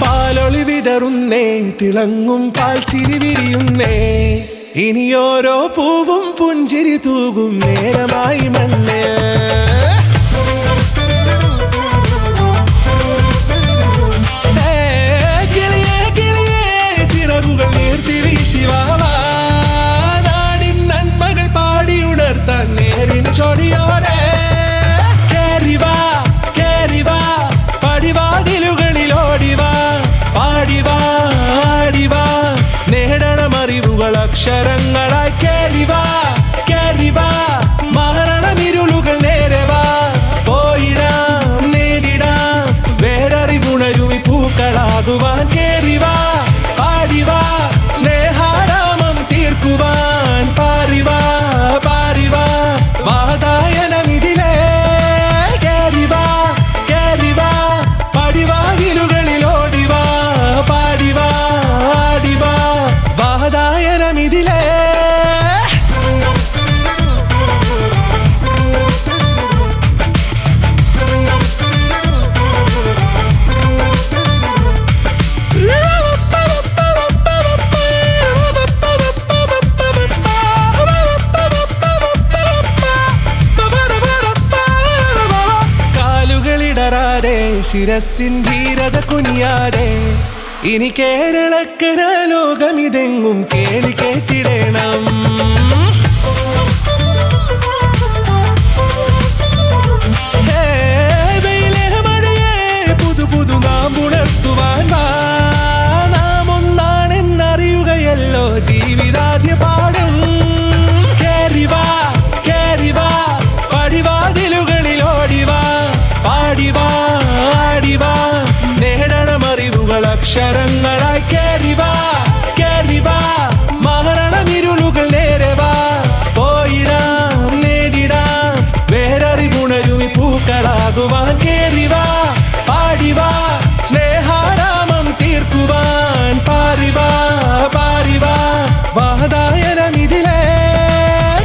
പാലൊളി വിതറുന്നേ, തിളങ്ങും പാൽച്ചിരി വിരിയുന്നേ, ഇനിയോരോ പൂവും പുഞ്ചിരി തൂകും നേരമായി മണ്ണേ. കിളിയേ കിളിയേ ചിറകുകൾ നീർത്തിവീശി വാ, നാടിൻ നന്മകൾ പാടിയുണർത്താൻ നേരിൻ ചൊടിയോടെ. കേറിവാ കേറിവാ പടിവാതിലുകളിൽ ഓടിവാ, പാടിവാ ആടിവാ നേടണമറിവുകൾ അക്ഷരങ്ങളായി. കേറിവാ കേറിവാ മരണമിരുളുകൾ നേരവാ, പോയിടാം നേടിടാം വേററിവുണരുമി പൂക്കളാകുവാൻ. കേറിവാ പാടിവാ സ്നേഹാരാമം തീർക്കുവാൻ, പാറിവാ പാറിവാ വാതായനമിതിലേ. കേറിവാ കേറിവാ പടിവാതിലുകളിൽ ഓടിവാ, പാടിവാ ആടിവാ വാതായനമിതിലേ. ശിരസിൻ ധീരത കുനിയാടെ, ഇനി കേരളക്കര ലോകമിതെങ്ങും കേളി കേട്ടിടണം. പുതു പുതു നാം ഉണർത്തുവാൻ വാ, നാം ഒന്നാണെന്നറിയുകയല്ലോ ജീവിതാദ്യ പാഠം. കേറിവാ കേറിവാ പടിവാതിലുകളിൽ ഓടിവാ, പാടിവാ ആടിവാ നേടണമറിവുകൾ അക്ഷരങ്ങളായി. കേറിവാ കേറിവാ മരണമിരുളുകൾ നേരവാ, പോയിടാം നേടിടാം വേററിവുണരുമി പൂക്കളാകുവാൻ. കേറിവാ പാടിവാ സ്നേഹാരാമം തീർക്കുവാൻ, പാറിവാ പാറിവാ വാതായനമിതിലേ.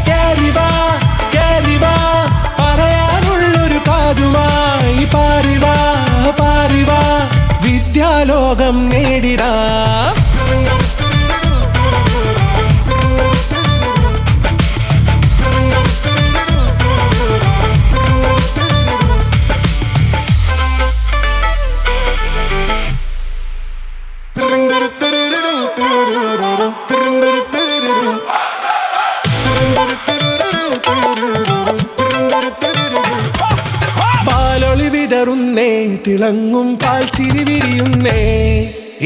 കേറിവാ കേറിവാ പറയാനുള്ളൊരു കാതുമായി, പാറിവാ പാറിവാ വിദ്യാലോകം നേടിടാം. പാലൊളി വിതറുന്നേ, തിളങ്ങും പാൽച്ചിരി വിരിയുന്നേ,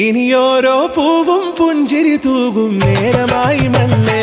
ഇനിയോരോ പൂവും പുഞ്ചിരി തൂകും നേരമായി മണ്ണേ.